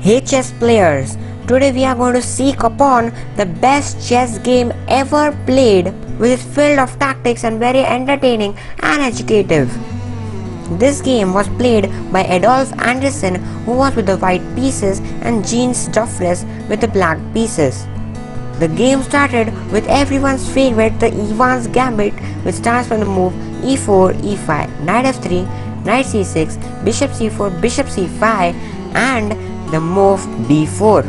Hey chess players, today we are going to seek upon the best chess game ever played, which is filled of tactics and very entertaining and educative. This game was played by Adolf Anderssen, who was with the white pieces, and Dufres with the black pieces. The game started with everyone's favorite, the Evans Gambit, which starts from the move e4, e5, knight f3, knight c6, bishop c4, bishop c5, and the move b4.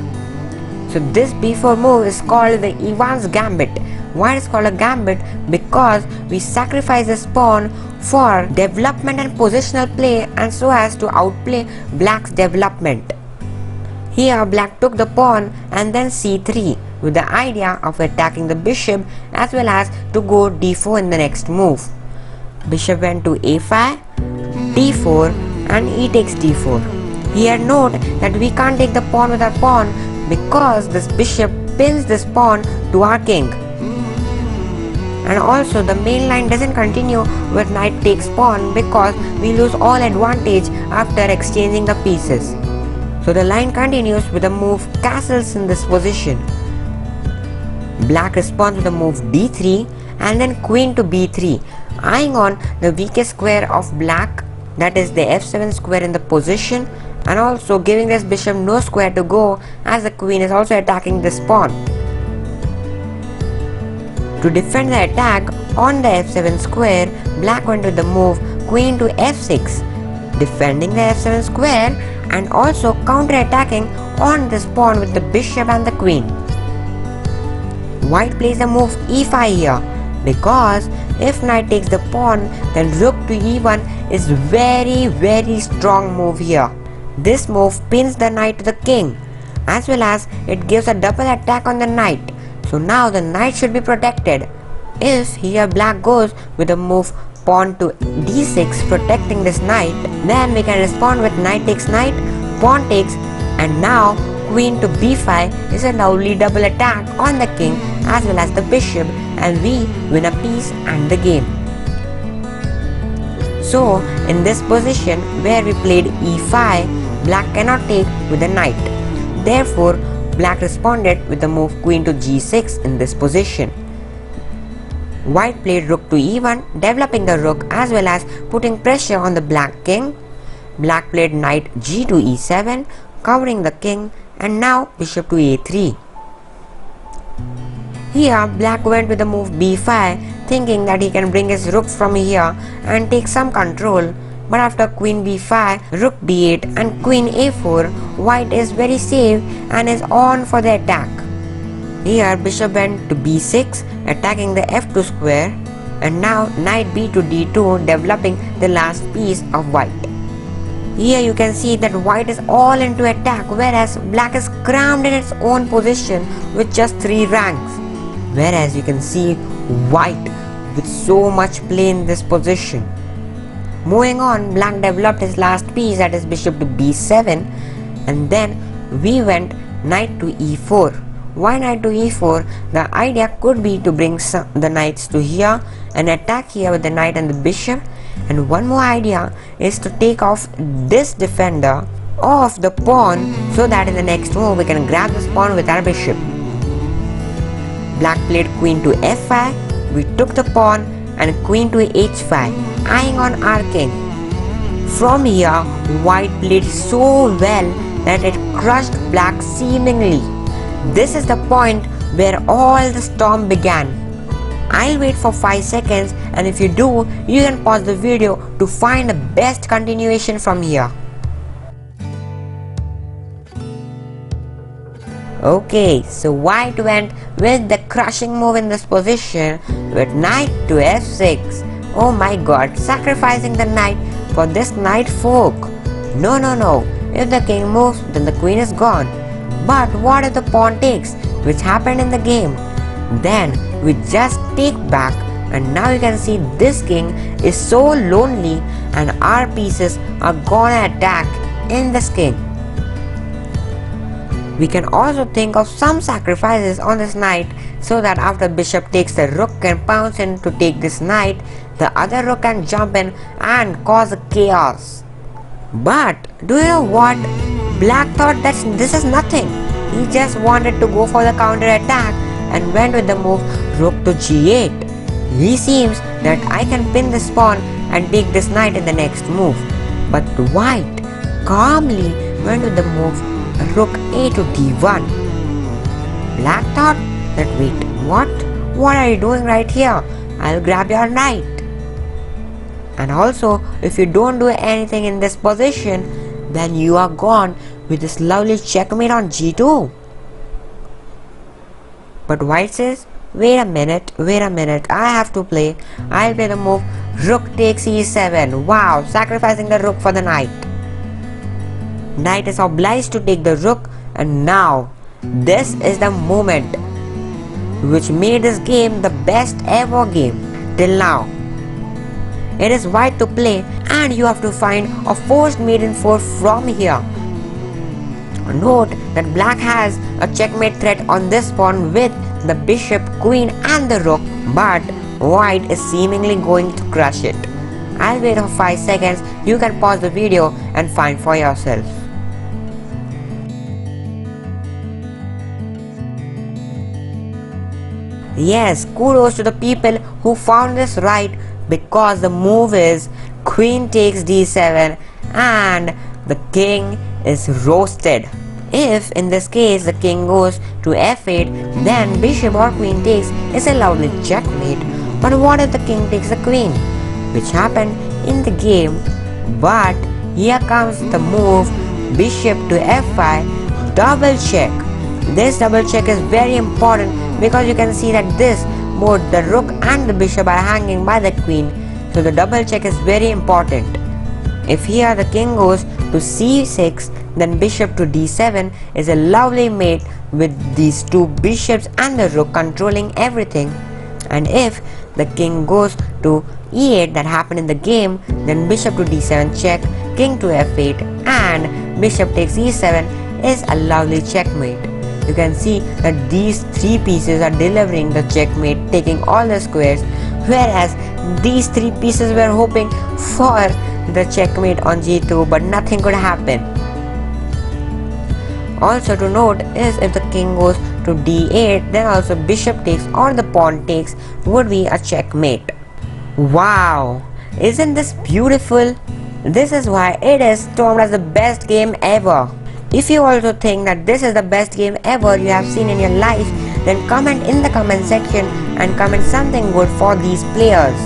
So this b4 move is called the Evans Gambit. Why it is called a gambit? Because we sacrifice this pawn for development and positional play, and so as to outplay black's development. Here black took the pawn and then c3 with the idea of attacking the bishop as well as to go d4 in the next move. Bishop went to a5, d4, and e takes d4. Here note that we can't take the pawn with our pawn because this bishop pins this pawn to our king. And also the main line doesn't continue with knight takes pawn because we lose all advantage after exchanging the pieces. So the line continues with the move castles in this position. Black responds with the move d3 and then queen to b3, eyeing on the weakest square of black, that is the f7 square in the position, and also giving this bishop no square to go as the queen is also attacking this pawn. To defend the attack on the f7 square, black went with the move queen to f6, defending the f7 square and also counter-attacking on this pawn with the bishop and the queen. White plays the move e5 here because if knight takes the pawn, then rook to e1 is very strong move here. This move pins the knight to the king as well as it gives a double attack on the knight. So now the knight should be protected. If here black goes with a move pawn to d6 protecting this knight, then we can respond with knight takes knight, pawn takes, and now queen to b5 is a lovely double attack on the king as well as the bishop, and we win a piece and the game. So in this position where we played e5, black cannot take with the knight. Therefore black responded with the move queen to g6 in this position. White played rook to e1, developing the rook as well as putting pressure on the black king. Black played knight g to e7, covering the king, and now bishop to a3. Here black went with the move b5, thinking that he can bring his rook from here and take some control. But after queen b5, rook b8 and queen a4, white is very safe and is on for the attack. Here bishop went to b6, attacking the f2 square, and now knight b to d2, developing the last piece of white. Here you can see that white is all into attack, whereas black is crammed in its own position with just 3 ranks. Whereas you can see white with so much play in this position. Moving on, black developed his last piece, that is bishop to b7, and then we went knight to e4. Why knight to e4? The idea could be to bring the knights to here and attack here with the knight and the bishop. And one more idea is to take off this defender of the pawn so that in the next move we can grab this pawn with our bishop. Black played queen to f5, we took the pawn, and queen to h5, eyeing on our king. From here, white played so well that it crushed black seemingly. This is the point where all the storm began. I'll wait for 5 seconds, and if you do, you can pause the video to find the best continuation from here. Okay, so white went with the crushing move in this position with knight to f6. Oh my god, sacrificing the knight for this knight fork. No. If the king moves, then the queen is gone. But what if the pawn takes, which happened in the game? Then we just take back, and now you can see this king is so lonely and our pieces are gonna attack in this king. We can also think of some sacrifices on this knight so that after bishop takes, the rook can pounce in to take this knight, the other rook can jump in and cause a chaos. But do you know what? Black thought that this is nothing. He just wanted to go for the counter attack and went with the move rook to g8. He seems that I can pin this pawn and take this knight in the next move. But white calmly went with the move rook a to d1. Black thought that wait, what? What are you doing right here? I'll grab your knight. And also, if you don't do anything in this position, then you are gone with this lovely checkmate on g2. But white says, wait a minute, I have to play. I'll play the move rook takes e7. Wow, sacrificing the rook for the knight. Knight is obliged to take the rook, and now this is the moment which made this game the best ever game till now. It is white to play, and you have to find a forced maiden four from here. Note that black has a checkmate threat on this pawn with the bishop, queen and the rook, but white is seemingly going to crush it. I'll wait for 5 seconds. You can pause the video and find for yourself. Yes, kudos to the people who found this right, because the move is queen takes d7 and the king is roasted. If in this case the king goes to f8, then bishop or queen takes is a lovely checkmate. But what if the king takes the queen, which happened in the game? But here comes the move bishop to f5, double check. This double check is very important because you can see that this both the rook and the bishop are hanging by the queen, so the double check is very important. If here the king goes to c6, then bishop to d7 is a lovely mate with these two bishops and the rook controlling everything. And if the king goes to e8, that happened in the game, then bishop to d7 check, king to f8 and bishop takes e7 is a lovely checkmate. You can see that these three pieces are delivering the checkmate, taking all the squares, whereas these three pieces were hoping for the checkmate on g2, but nothing could happen. Also to note is if the king goes to d8, then also bishop takes or the pawn takes would be a checkmate. Wow, isn't this beautiful? This is why it is termed as the best game ever. If you also think that this is the best game ever you have seen in your life, then comment in the comment section and comment something good for these players.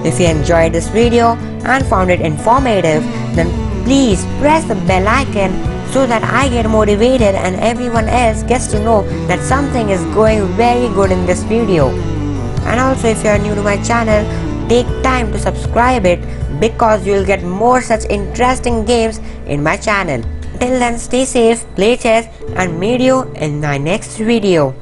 If you enjoyed this video and found it informative, then please press the bell icon so that I get motivated and everyone else gets to know that something is going very good in this video. And also, if you are new to my channel, take time to subscribe it because you will get more such interesting games in my channel. Till then, stay safe, play chess and meet you in my next video.